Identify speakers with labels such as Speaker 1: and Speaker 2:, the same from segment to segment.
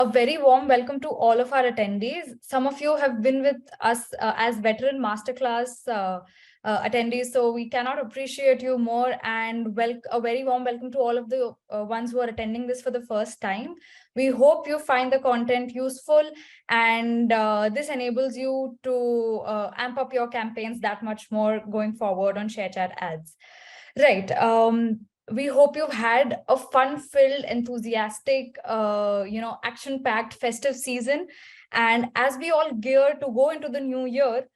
Speaker 1: A very warm welcome to all of our attendees. Some of you have been with us as veteran MasterClass attendees, so we cannot appreciate you more. And a very warm welcome to all of the ones who are attending this for the first time. We hope you find the content useful, and this enables you to amp up your campaigns that much more going forward on ShareChat Ads. Right. We hope you've had a fun-filled, enthusiastic, action-packed festive season. And as we all gear to go into the new year,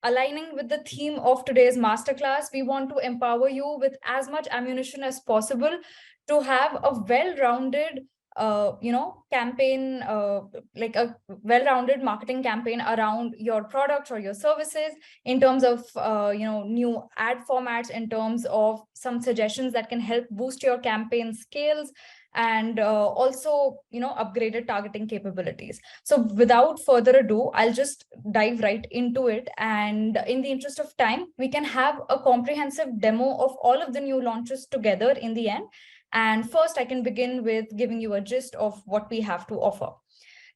Speaker 1: aligning with the theme of today's masterclass, we want to empower you with as much ammunition as possible to have a well-rounded campaign, like a well-rounded marketing campaign around your products or your services in terms of, new ad formats, in terms of some suggestions that can help boost your campaign scales, and also, upgraded targeting capabilities. So without further ado, I'll just dive right into it. And in the interest of time, we can have a comprehensive demo of all of the new launches together in the end. And first, I can begin with giving you a gist of what we have to offer.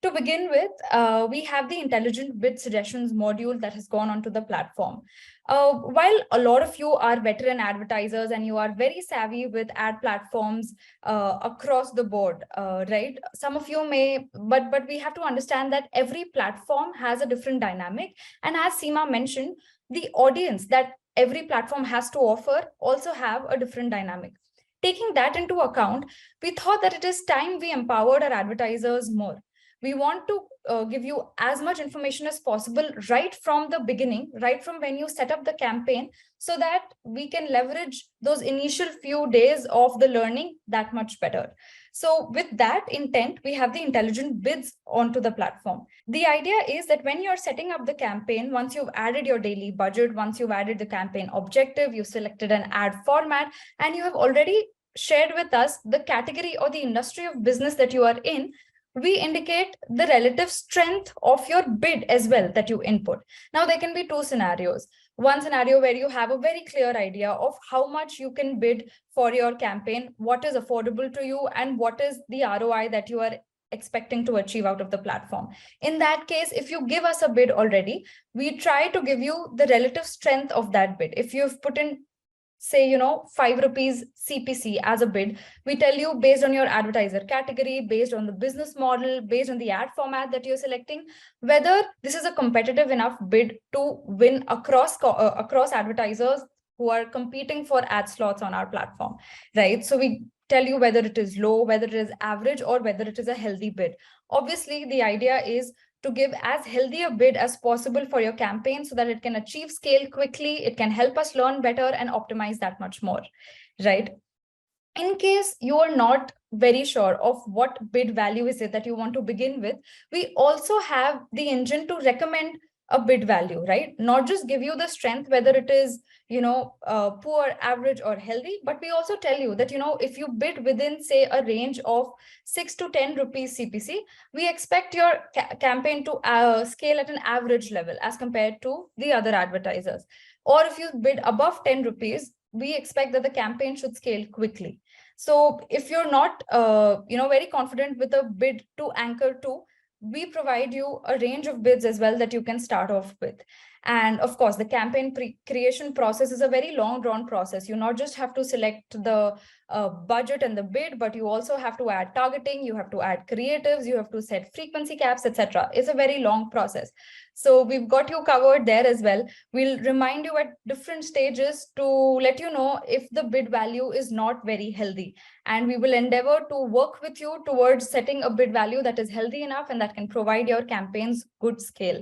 Speaker 1: To begin with, we have the Intelligent Bid Suggestions module that has gone onto the platform. While a lot of you are veteran advertisers and you are very savvy with ad platforms across the board, right? Some of you may, but we have to understand that every platform has a different dynamic. And as Seema mentioned, the audience that every platform has to offer also have a different dynamic. Taking that into account, we thought that it is time we empowered our advertisers more. We want to give you as much information as possible right from the beginning, right from when you set up the campaign, so that we can leverage those initial few days of the learning that much better. So with that intent, we have the intelligent bids onto the platform. The idea is that when you're setting up the campaign, once you've added your daily budget, once you've added the campaign objective, you selected an ad format, and you have already shared with us the category or the industry of business that you are in, we indicate the relative strength of your bid as well that you input. Now, there can be two scenarios. One scenario where you have a very clear idea of how much you can bid for your campaign, what is affordable to you, and what is the ROI that you are expecting to achieve out of the platform. In that case, if you give us a bid already, we try to give you the relative strength of that bid. If you've put in, say, 5 rupees CPC as a bid, we tell you based on your advertiser category, based on the business model, based on the ad format that you're selecting, whether this is a competitive enough bid to win across advertisers who are competing for ad slots on our platform, right? So we tell you whether it is low, whether it is average, or whether it is a healthy bid. Obviously, the idea is to give as healthy a bid as possible for your campaign so that it can achieve scale quickly, it can help us learn better and optimize that much more, right? In case you are not very sure of what bid value is it that you want to begin with, we also have the engine to recommend a bid value, right? Not just give you the strength, whether it is, poor, average, or healthy, but we also tell you that, if you bid within, say, a range of 6 to 10 rupees CPC, we expect your campaign to scale at an average level as compared to the other advertisers. Or if you bid above 10 rupees, we expect that the campaign should scale quickly. So if you're not, very confident with a bid to anchor to, we provide you a range of bids as well that you can start off with. And of course, the campaign creation process is a very long drawn process. You not just have to select the budget and the bid, but you also have to add targeting, you have to add creatives, you have to set frequency caps, etc. It's a very long process. So we've got you covered there as well. We'll remind you at different stages to let you know if the bid value is not very healthy. And we will endeavor to work with you towards setting a bid value that is healthy enough and that can provide your campaigns good scale.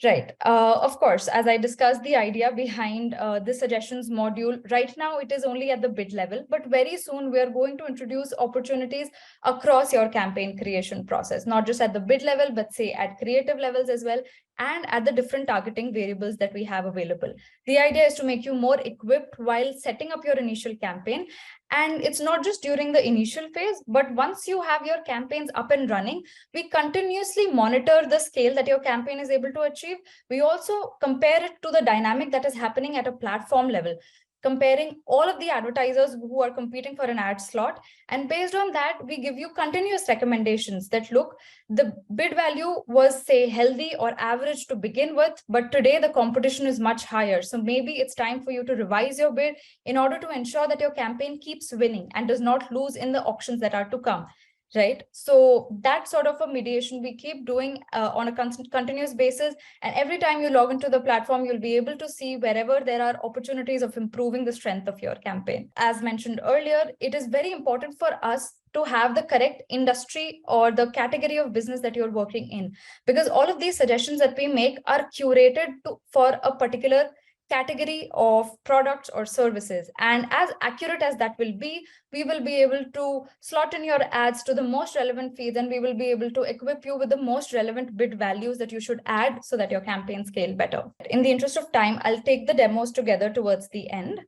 Speaker 1: Right. Of course, as I discussed the idea behind the suggestions module, right now it is only at the bid level, but very soon we are going to introduce opportunities across your campaign creation process, not just at the bid level, but say at creative levels as well, and at the different targeting variables that we have available. The idea is to make you more equipped while setting up your initial campaign. And it's not just during the initial phase, but once you have your campaigns up and running, we continuously monitor the scale that your campaign is able to achieve. We also compare it to the dynamic that is happening at a platform level. comparing all of the advertisers who are competing for an ad slot. And based on that, we give you continuous recommendations that look, the bid value was say healthy or average to begin with, but today the competition is much higher. So maybe it's time for you to revise your bid in order to ensure that your campaign keeps winning and does not lose in the auctions that are to come. Right. So that sort of a mediation we keep doing on a continuous basis. And every time you log into the platform, you'll be able to see wherever there are opportunities of improving the strength of your campaign. As mentioned earlier, it is very important for us to have the correct industry or the category of business that you're working in, because all of these suggestions that we make are curated for a particular category of products or services. And as accurate as that will be, we will be able to slot in your ads to the most relevant feeds, and we will be able to equip you with the most relevant bid values that you should add so that your campaign scale better. In the interest of time, I'll take the demos together towards the end.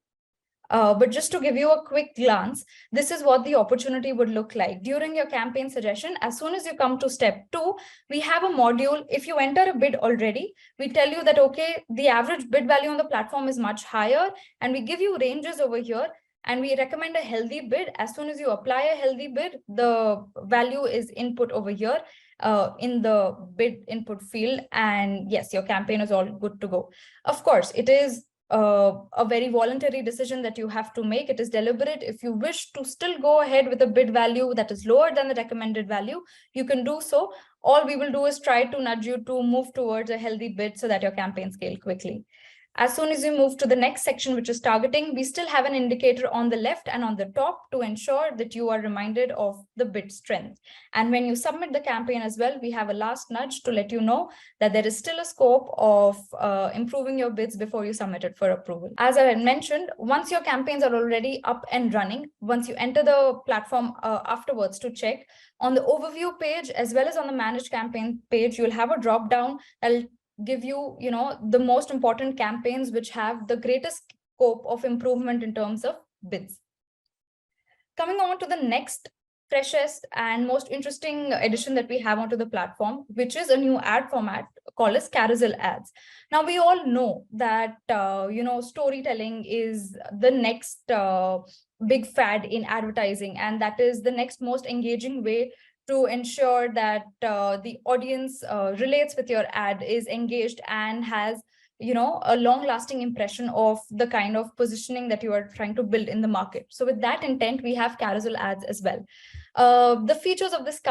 Speaker 1: But just to give you a quick glance, this is what the opportunity would look like. During your campaign suggestion, as soon as you come to step 2, we have a module. If you enter a bid already, we tell you that, okay, the average bid value on the platform is much higher, and we give you ranges over here. And we recommend a healthy bid. As soon as you apply a healthy bid, the value is input over here in the bid input field. And yes, your campaign is all good to go. Of course, it is a very voluntary decision that you have to make. It is deliberate. If you wish to still go ahead with a bid value that is lower than the recommended value, you can do so. All we will do is try to nudge you to move towards a healthy bid so that your campaign scale quickly. As soon as you move to the next section, which is targeting, we still have an indicator on the left and on the top to ensure that you are reminded of the bid strength. And when you submit the campaign as well, we have a last nudge to let you know that there is still a scope of improving your bids before you submit it for approval. As I had mentioned, once your campaigns are already up and running, once you enter the platform afterwards to check, on the overview page as well as on the managed campaign page, you'll have a drop down that'll give you, the most important campaigns which have the greatest scope of improvement in terms of bids. Coming on to the next freshest and most interesting addition that we have onto the platform, which is a new ad format called as carousel ads. Now, we all know that, storytelling is the next big fad in advertising, and that is the next most engaging way to ensure that the audience relates with your ad, is engaged, and has a long-lasting impression of the kind of positioning that you are trying to build in the market. So with that intent, we have carousel ads as well. The features of this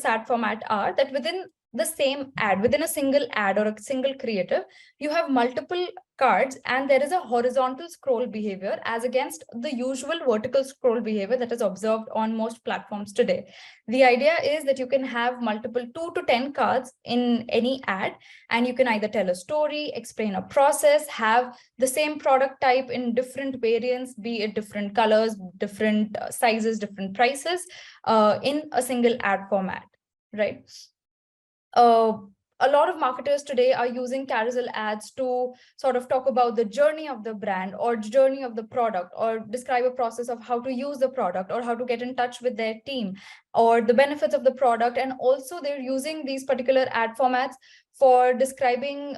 Speaker 1: ad format are that within the same ad, within a single ad or a single creative, you have multiple cards, and there is a horizontal scroll behavior as against the usual vertical scroll behavior that is observed on most platforms today. The idea is that you can have multiple 2 to 10 cards in any ad, and you can either tell a story, explain a process, have the same product type in different variants, be it different colors, different sizes, different prices, in a single ad format, right? A lot of marketers today are using carousel ads to sort of talk about the journey of the brand or journey of the product, or describe a process of how to use the product or how to get in touch with their team, or the benefits of the product. And also they're using these particular ad formats for describing,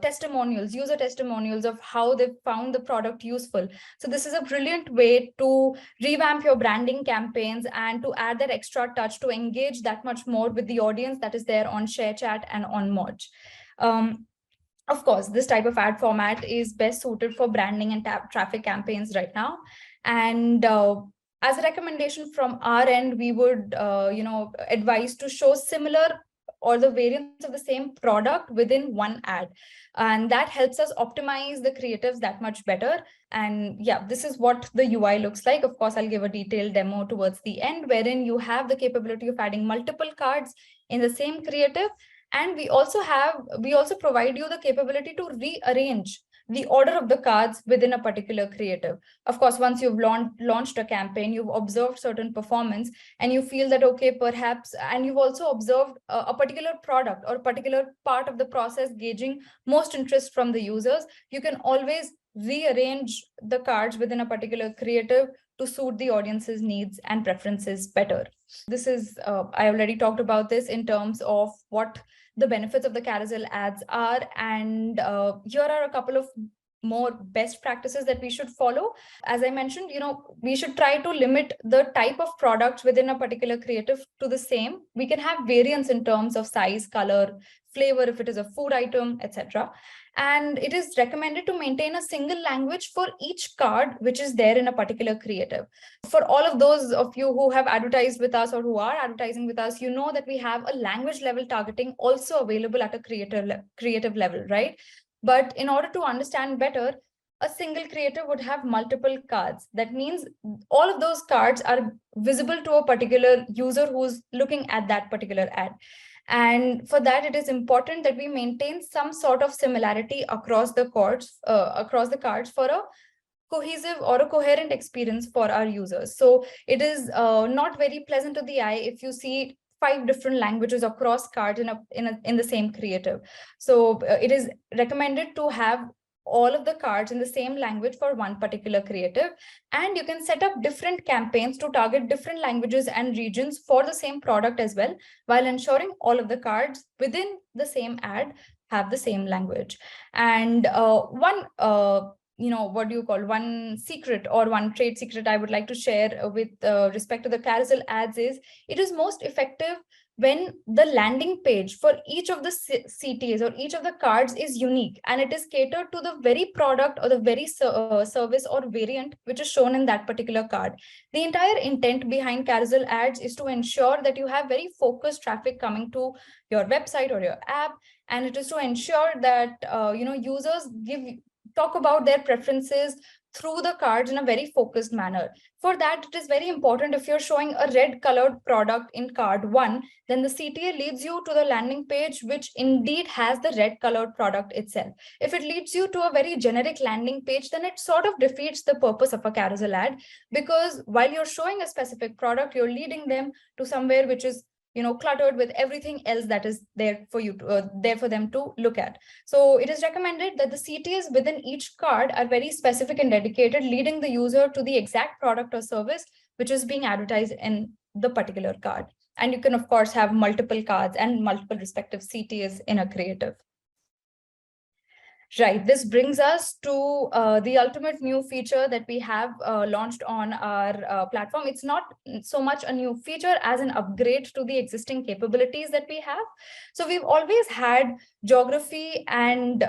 Speaker 1: testimonials, user testimonials of how they found the product useful. So this is a brilliant way to revamp your branding campaigns and to add that extra touch to engage that much more with the audience that is there on ShareChat and on Merge. Of course, this type of ad format is best suited for branding and traffic campaigns right now. And as a recommendation from our end, we would, advise to show similar or the variants of the same product within one ad. And that helps us optimize the creatives that much better. And yeah, this is what the UI looks like. Of course, I'll give a detailed demo towards the end, wherein you have the capability of adding multiple cards in the same creative. And we also provide you the capability to rearrange the order of the cards within a particular creative. Of course, once you've launched a campaign, you've observed certain performance, and you feel that, okay, perhaps, and you've also observed a particular product or particular part of the process gauging most interest from the users, you can always rearrange the cards within a particular creative to suit the audience's needs and preferences better. This is, I already talked about this in terms of what the benefits of the carousel ads are. And here are a couple of more best practices that we should follow. As I mentioned, we should try to limit the type of products within a particular creative to the same. We can have variance in terms of size, color, flavor, if it is a food item, etc. And it is recommended to maintain a single language for each card which is there in a particular creative. For all of those of you who have advertised with us or who are advertising with us, you know that we have a language level targeting also available at a creative level, right? But in order to understand better, a single creator would have multiple cards. That means all of those cards are visible to a particular user who's looking at that particular ad. And for that, it is important that we maintain some sort of similarity across the cards for a cohesive or a coherent experience for our users. So it is not very pleasant to the eye if you see 5 different languages across cards in the same creative. So it is recommended to have all of the cards in the same language for one particular creative. And you can set up different campaigns to target different languages and regions for the same product as well, while ensuring all of the cards within the same ad have the same language. And one secret or one trade secret I would like to share with respect to the carousel ads is it is most effective when the landing page for each of the CTAs or each of the cards is unique and it is catered to the very product or the very service or variant which is shown in that particular card. The entire intent behind carousel ads is to ensure that you have very focused traffic coming to your website or your app, and it is to ensure that users talk about their preferences through the cards in a very focused manner. For that, it is very important if you're showing a red colored product in card 1, then the CTA leads you to the landing page, which indeed has the red colored product itself. If it leads you to a very generic landing page, then it sort of defeats the purpose of a carousel ad, because while you're showing a specific product, you're leading them to somewhere which is cluttered with everything else that is there for you to, there for them to look at. So it is recommended that the CTAs within each card are very specific and dedicated, leading the user to the exact product or service which is being advertised in the particular card. And you can, of course, have multiple cards and multiple respective CTAs in a creative. Right, this brings us to the ultimate new feature that we have launched on our platform. It's not so much a new feature as an upgrade to the existing capabilities that we have. So we've always had geography and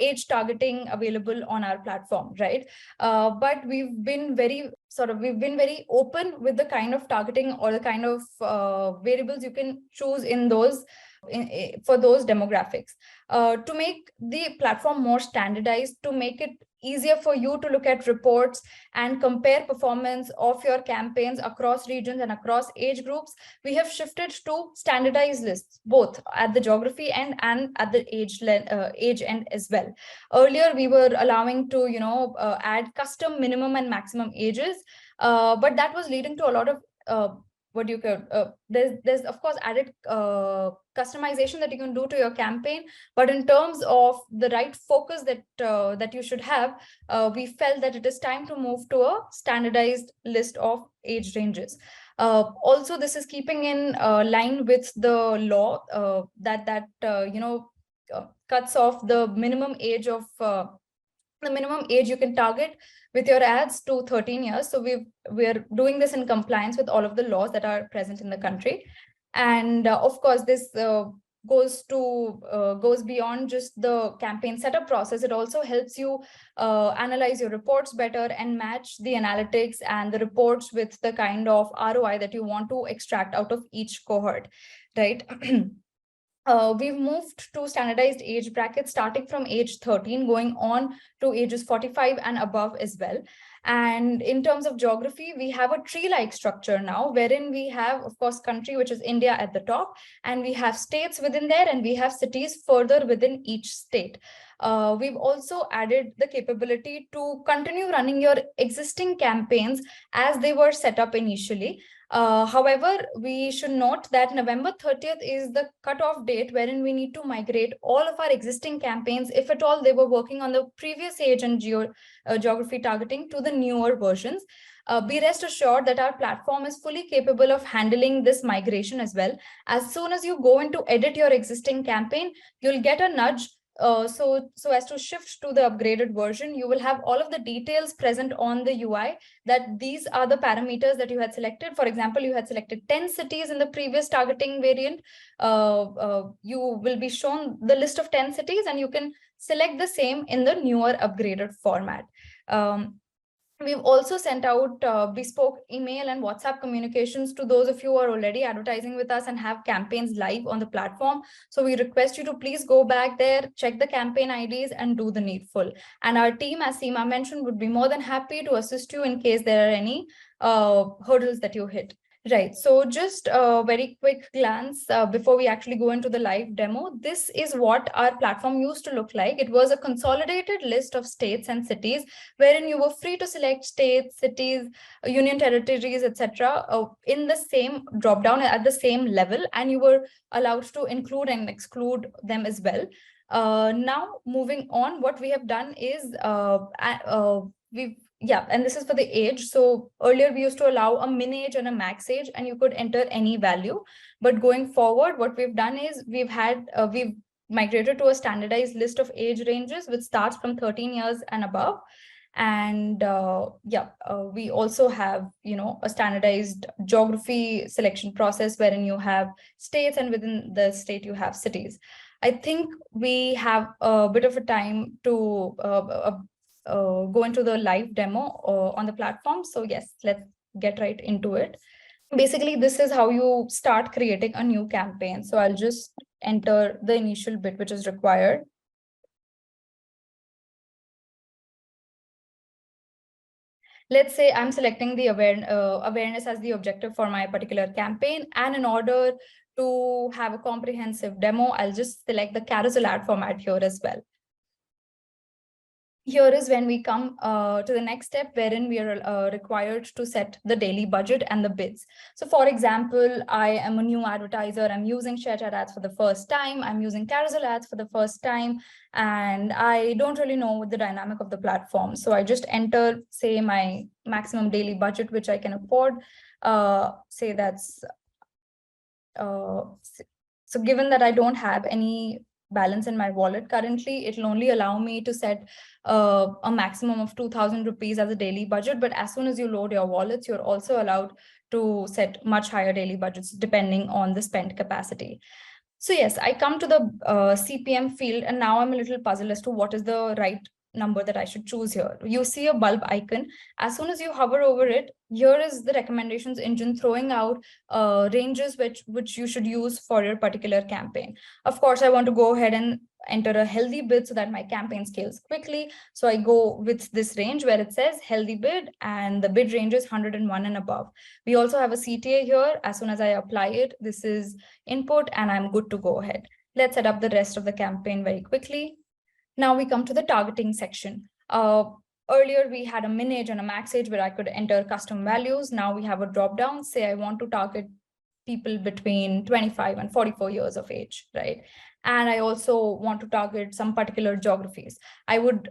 Speaker 1: age targeting available on our platform, right? But we've been very open with the kind of targeting or the kind of variables you can choose in those for those demographics, to make the platform more standardized, to make it easier for you to look at reports and compare performance of your campaigns across regions and across age groups. We have shifted to standardized lists, both at the geography end and at the age end as well. Earlier, we were allowing to add custom minimum and maximum ages, but that was leading to a lot of there's of course added customization that you can do to your campaign, but in terms of the right focus that you should have, we felt that it is time to move to a standardized list of age ranges. Also, this is keeping in line with the law that cuts off the minimum age you can target with your ads to 13 years. So we're doing this in compliance with all of the laws that are present in the country. And of course, this goes beyond just the campaign setup process. It also helps you analyze your reports better and match the analytics and the reports with the kind of ROI that you want to extract out of each cohort, right? We've moved to standardized age brackets starting from age 13, going on to ages 45 and above as well. And in terms of geography, we have a tree-like structure now, wherein we have, of course, country, which is India at the top, and we have states within there, and we have cities further within each state. We've also added the capability to continue running your existing campaigns as they were set up initially. However, we should note that November 30th is the cutoff date wherein we need to migrate all of our existing campaigns, if at all they were working on the previous age and geography targeting, to the newer versions. Be rest assured that our platform is fully capable of handling this migration as well. As soon as you go in to edit your existing campaign, you'll get a nudge so as to shift to the upgraded version, you will have all of the details present on the UI, that these are the parameters that you had selected. For example, you had selected 10 cities in the previous targeting variant. You will be shown the list of 10 cities, and you can select the same in the newer upgraded format. We've also sent out bespoke email and WhatsApp communications to those of you who are already advertising with us and have campaigns live on the platform. So we request you to please go back there, check the campaign IDs, and do the needful. And our team, as Seema mentioned, would be more than happy to assist you in case there are any hurdles that you hit. Right. So just a very quick glance before we actually go into the live demo. This is what our platform used to look like. It was a consolidated list of states and cities wherein you were free to select states, cities, union territories, etc. In the same dropdown at the same level, and you were allowed to include and exclude them as well. Now, moving on, what we have done is and this is for the age. So earlier we used to allow a min age and a max age, and you could enter any value. But going forward, what we've done is we've migrated to a standardized list of age ranges, which starts from 13 years and above. And we also have, a standardized geography selection process wherein you have states, and within the state you have cities. I think we have a bit of a time to go into the live demo on the platform. So yes, let's get right into it. Basically, this is how you start creating a new campaign. So I'll just enter the initial bit which is required. Let's say I'm selecting the awareness as the objective for my particular campaign. And in order to have a comprehensive demo, I'll just select the carousel ad format here as well. Here is when we come to the next step, wherein we are required to set the daily budget and the bids. So for example, I am a new advertiser. I'm using ShareChat Ads for the first time. I'm using carousel ads for the first time. And I don't really know the dynamic of the platform. So I just enter, say, my maximum daily budget, which I can afford. Say that's, so given that I don't have any balance in my wallet currently, it will only allow me to set a maximum of 2,000 rupees as a daily budget. But as soon as you load your wallets, you're also allowed to set much higher daily budgets depending on the spend capacity. So yes, I come to the CPM field, and now I'm a little puzzled as to what is the right number that I should choose here. You see a bulb icon. As soon as you hover over it, here is the recommendations engine throwing out ranges which you should use for your particular campaign. Of course, I want to go ahead and enter a healthy bid so that my campaign scales quickly. So I go with this range where it says healthy bid, and the bid range is 101 and above. We also have a CTA here. As soon as I apply it, this is input, and I'm good to go ahead. Let's set up the rest of the campaign very quickly. Now we come to the targeting section. Earlier, we had a min age and a max age where I could enter custom values. Now we have a drop down. Say I want to target people between 25 and 44 years of age, right? And I also want to target some particular geographies. I would,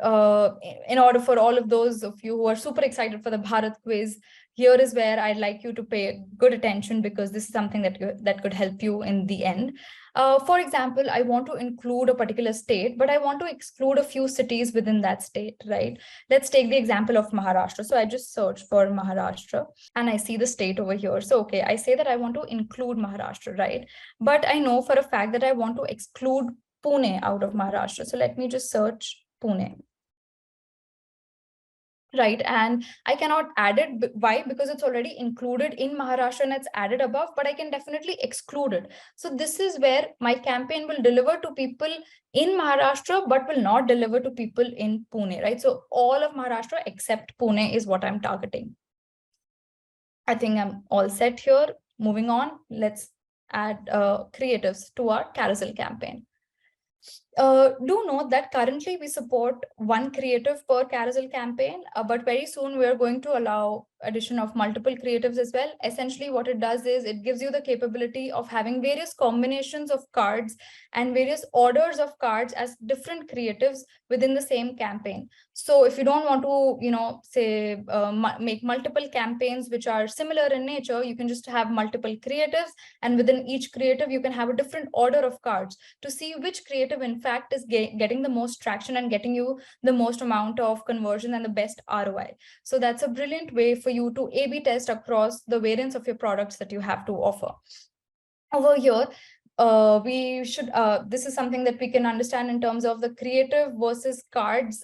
Speaker 1: in order for all of those of you who are super excited for the Bharat quiz, here is where I'd like you to pay good attention, because this is something that could help you in the end. For example, I want to include a particular state, but I want to exclude a few cities within that state, right? Let's take the example of Maharashtra. So I just search for Maharashtra, and I see the state over here. So, okay, I say that I want to include Maharashtra, right? But I know for a fact that I want to exclude Pune out of Maharashtra. So let me just search Pune. Right, and I cannot add it. Why? Because it's already included in Maharashtra and it's added above, but I can definitely exclude it. So this is where my campaign will deliver to people in Maharashtra, but will not deliver to people in Pune, right? So all of Maharashtra except Pune is what I'm targeting. I think I'm all set here. Moving on, let's add creatives to our carousel campaign. Do note that currently we support one creative per carousel campaign, but very soon we're going to allow addition of multiple creatives as well. Essentially, what it does is it gives you the capability of having various combinations of cards and various orders of cards as different creatives within the same campaign. So if you don't want to, say, make multiple campaigns which are similar in nature, you can just have multiple creatives, and within each creative, you can have a different order of cards to see which creative, in fact, fact is getting the most traction and getting you the most amount of conversion and the best ROI. So that's a brilliant way for you to A/B test across the variants of your products that you have to offer. Over here, this is something that we can understand in terms of the creative versus cards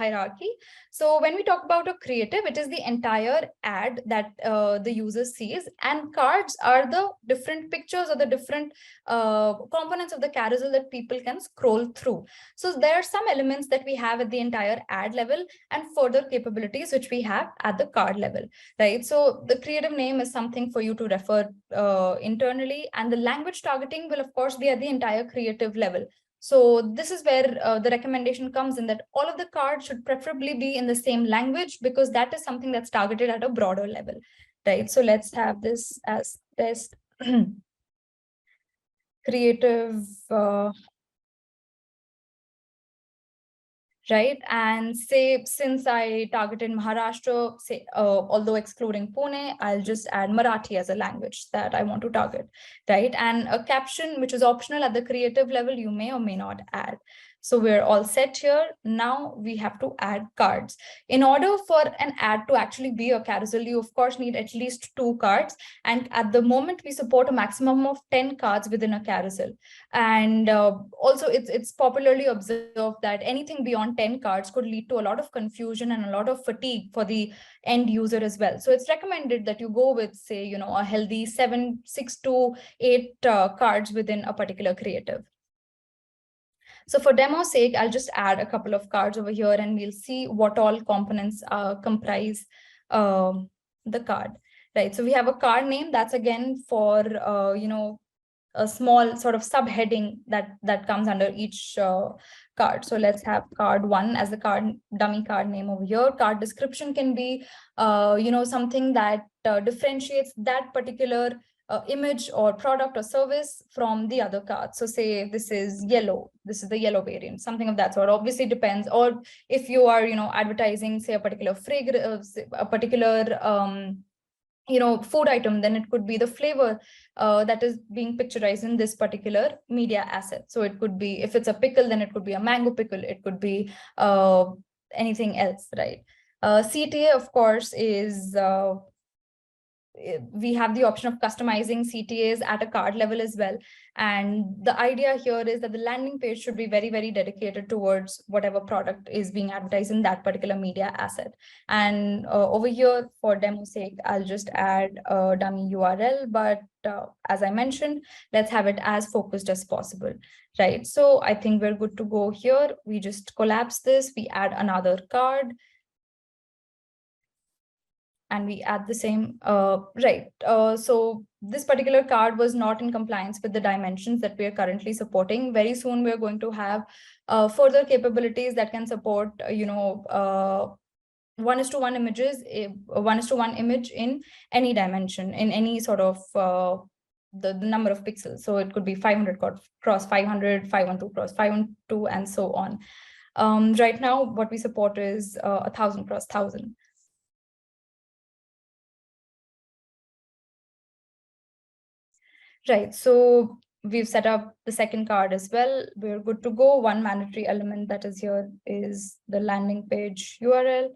Speaker 1: hierarchy. So when we talk about a creative, it is the entire ad that the user sees, and cards are the different pictures or the different components of the carousel that people can scroll through. So there are some elements that we have at the entire ad level and further capabilities which we have at the card level, right? So the creative name is something for you to refer internally, and the language targeting will of course be at the entire creative level. So this is where the recommendation comes in, that all of the cards should preferably be in the same language, because that is something that's targeted at a broader level, right? So let's have this as test. Creative, right? And say, since I targeted Maharashtra, say, although excluding Pune, I'll just add Marathi as a language that I want to target, right? And a caption, which is optional at the creative level, you may or may not add. So we're all set here. Now we have to add cards. In order for an ad to actually be a carousel, you of course need at least 2 cards. And at the moment, we support a maximum of 10 cards within a carousel. And also it's popularly observed that anything beyond 10 cards could lead to a lot of confusion and a lot of fatigue for the end user as well. So it's recommended that you go with, say, a healthy 6 to 8 cards within a particular creative. So for demo's sake, I'll just add a couple of cards over here and we'll see what all components comprise the card, right? So we have a card name that's again for, a small sort of subheading that comes under each card. So let's have card 1 as the card dummy card name over here. Card description can be, something that differentiates that particular image or product or service from the other cards. So say this is yellow, this is the yellow variant, something of that sort. Obviously depends. Or if you are, advertising, say, a particular fragrance, a particular food item, then it could be the flavor that is being picturized in this particular media asset. So it could be, if it's a pickle, then it could be a mango pickle, it could be anything else, right? CTA, of course, is we have the option of customizing CTAs at a card level as well. And the idea here is that the landing page should be very, very dedicated towards whatever product is being advertised in that particular media asset. And over here, for demo's sake, I'll just add a dummy URL, but as I mentioned, let's have it as focused as possible, right? So I think we're good to go here. We just collapse this, we add another card, and we add the same, right. So this particular card was not in compliance with the dimensions that we are currently supporting. Very soon, we're going to have further capabilities that can support, 1:1 images, 1:1 image in any dimension, in any sort of the number of pixels. So it could be 500 cross 500, 512 cross 512, and so on. Right now, what we support is 1,000 cross 1,000. Right, so we've set up the second card as well. We're good to go. One mandatory element that is here is the landing page URL.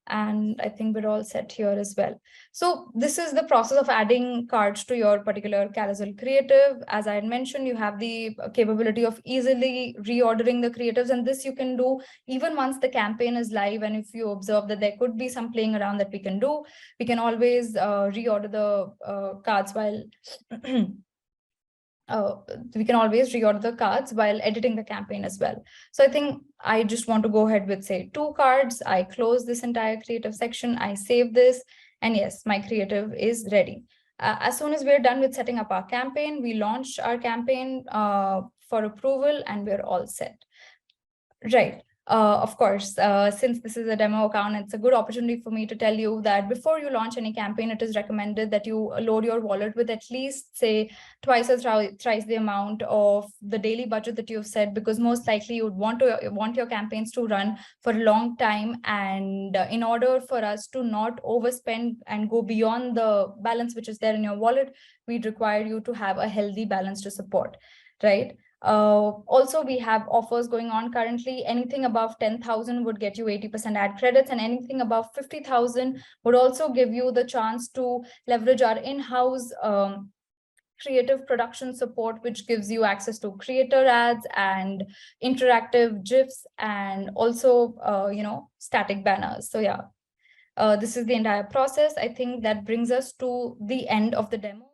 Speaker 1: And I think we're all set here as well. So this is the process of adding cards to your particular carousel creative. As I had mentioned, you have the capability of easily reordering the creatives, and this you can do even once the campaign is live. And if you observe that there could be some playing around that we can do, we can always reorder the cards while we can always reorder the cards while editing the campaign as well. So I think I just want to go ahead with, say, 2 cards. I close this entire creative section. I save this. And yes, my creative is ready. As soon as we're done with setting up our campaign, we launch our campaign for approval, and we're all set. Right. Of course, since this is a demo account, it's a good opportunity for me to tell you that before you launch any campaign, it is recommended that you load your wallet with at least, say, twice or thrice the amount of the daily budget that you've set, because most likely you would want your campaigns to run for a long time. And in order for us to not overspend and go beyond the balance which is there in your wallet, we'd require you to have a healthy balance to support, right? Also, we have offers going on currently. Anything above 10,000 would get you 80% ad credits, and anything above 50,000 would also give you the chance to leverage our in-house creative production support, which gives you access to creator ads and interactive GIFs, and also, static banners. So yeah, this is the entire process. I think that brings us to the end of the demo.